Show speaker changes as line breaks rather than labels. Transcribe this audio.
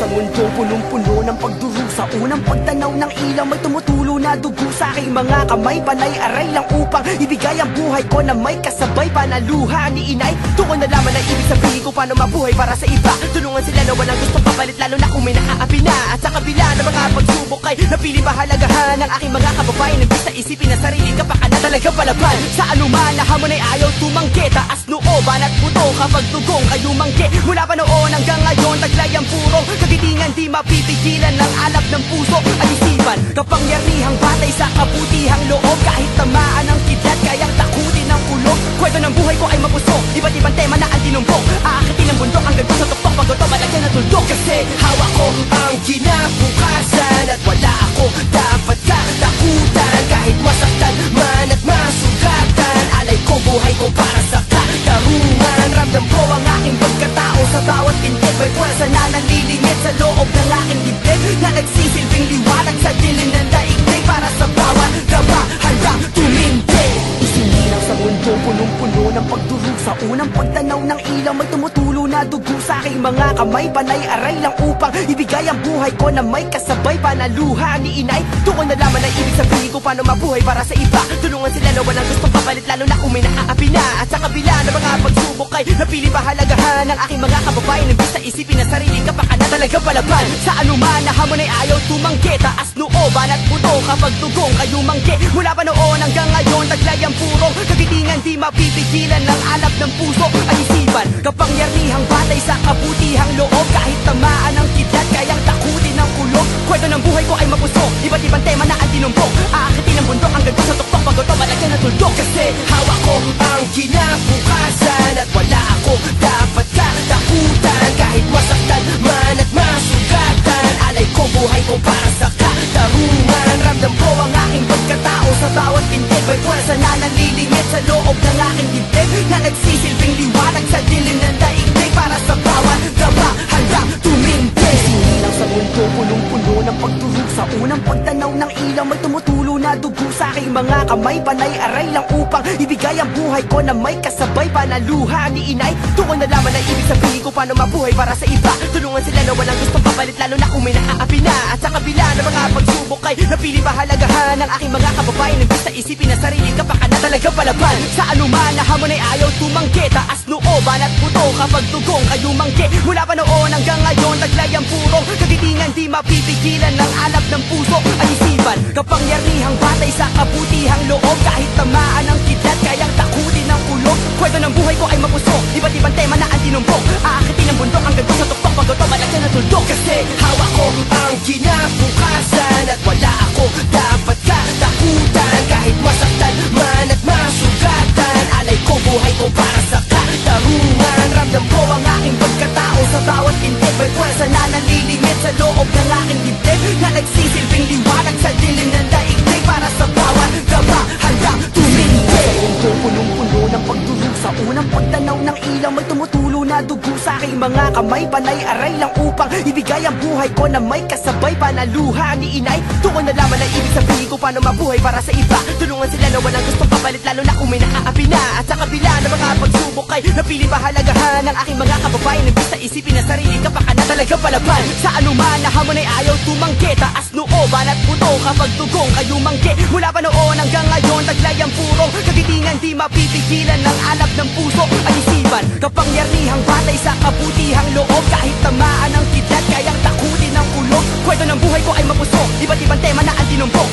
sa mundong punong-puno ng pagdurusa. Unang pagtanaw ng ilaw, may tumutulo na dugo sa aking mga kamay. Panay aray lang upang ibigay ang buhay ko na may kasabay panaluha ni inay. Doon ko nalaman ang ibig sabihin ko paano mabuhay para sa iba. Tulungan sila na walang gustong papalit, lalo na kung may naaapi na. At sa kabila ng mga pagsubok ay napili mahalagahan ng aking mga kababayan. Nagis na isipin na sarili ka pa ka na talagang palaban. Sa anuman na hamon ay ayaw tumanggi. Taas nooban at puto kapag tugong kayo manggi. Mula pa noon hanggang ngayon taglay ang purong kagitingan, di mapipigilan ng alap ng puso at isipan. Kapangyarihang batay sa kabutihang loob, kahit tamaan ng kidlat kayang takutin ng kulog. Kwento ng buhay ko ay mapusok, iba't ibang tema na ang tinumbok. Aakitin ang bundok hanggang sa tuktok, pag ito malagyan ng tuldok. Kasi hawak ko ang kinabukasan at wala ako dapat katakutan. Kahit masaktan man at masugatan, alay ko buhay ko para sa katarungan. Ramdam ko ang aking pagkatao sa bawat pintig. May pwersa na nalilingit sa loob ng aking dibdib, na nagsisilbing liwanag sa dilim ng daigdig. Para sa bawat gaba handang tumindig. Isinilang sa mundong punong-puno ng pagdurusa. Unang pagtanaw ng ilaw, may tumutulo na dugo sa aking mga kamay. Panay aray lang upang ibigay ang buhay ko na may kasabay panaluha ni inay. Doon ko nalaman ang ibig sabihin ko paano mabuhay para sa iba. Tulungan sila na walang gustong papalit, lalo na kung may naaapi na. At sa kabila ng mga pagsubok ay napili mahalagahan ng aking mga kababayan. Nagis na isipin na sarili ka pa ka na talagang palaban. Sa anuman na hamon ay ayaw tumanggi. Taas nooban at puto kapag tugong kayo manggi. Mula pa noon hanggang ngayon taglay ang purong kagitingan, di mapipigilan ng alap ng puso at isipan. Kapangyarihang batay sa kabutihang loob, kahit tamaan ng kidlat kayang takutin ng kulog. Kwento ng buhay ko ay mapusok, iba't ibang tema na ang tinumbok. Aakitin ang bundok hanggang sa tuktok, pag ito malagyan ng tuldok. Kasi hawak ko ang kinabukasan at wala ako dapat katakutan. Kahit masaktan man at masugatan, alay ko buhay ko para sa katarungan. Ramdam ko ang aking pagkatao sa bawat pintig. May pwersa na nalilingit sa loob ng aking dibdib, na nagsisilbing liwanag sa dilim ng daigdig. Para sa bawat gaba handang tumindig. Isinilang sa mundo punong-puno ng pagdurusa. Unang pagtanaw ng ilaw, may tumutulo na dugo sa aking mga kamay. Panay aray lang upang ibigay ang buhay ko na may kasabay panaluha ni inay. Doon ko nalaman ang ibig sabihin ko paano mabuhay para sa iba. Tulungan sila na walang gustong papalit, lalo na kung may naaapi na. At sa kabila ng mga pagsubok ay napili mahalagahan ng aking mga kababayan. Nagis na isipin na sarili ka pa ka na talagang palaban. Sa anuman na hamon ay ayaw tumanggi. Taas nooban at puto kapag tugong kayo manggi. Mula pa noon hanggang ngayon taglay ang purong kagitingan, di mapipigilan ng alap ng puso at isipan. Kapangyarihang batay sa kabutihang loob, kahit tamaan ng kidlat kayang takutin ng kulog. Kwento ng buhay ko ay mapusok, iba't ibang tema na ang tinumbok. Aakitin ang bundok hanggang sa tuktok, pag ito malagyan ng tuldok. Kasi hawak ko ang kinabukasan at wala ako dapat katakutan. Kahit masaktan man at masugatan, alay ko buhay ko para sa katarungan. Ramdam ko ang aking pagkatao sa bawat pintig. May pwersa na nalilingit sa loob ng aking dibdib, na nagsisilbing liwanag sa dilim ng daigdig. Para sa bawat gaba handang tumindig. Sa punong-puno ng pagdurusa. Unang pagtanaw ng ilaw, may tumutulo na dugo sa aking mga kamay. Panay aray lang upang ibigay ang buhay ko na may kasabay panaluha ni inay. Doon ko nalaman ang ibig sabihin ko paano mabuhay para sa iba. Tulungan sila na walang gustong papalit, lalo na kung may naaapi na. At sa kabila ng mga pagsubok ay napili mahalagahan ng aking mga kababayan. Nagis na isipin na sarili ka pa ka na talagang palaban. Sa anuman na hamon ay ayaw tumanggi. Taas nooban at puto kapag tugong kayo manggi. Mula pa noon hanggang ngayon taglay ang purong kagitingan, di mapipigilan ng alap ng puso at isipan. Kapangyarihang batay sa kabutihang loob, kahit tamaan ng kidlat kayang takutin ng kulog. Kwento ng buhay ko ay mapusok, iba't ibang tema na ang tinumbok.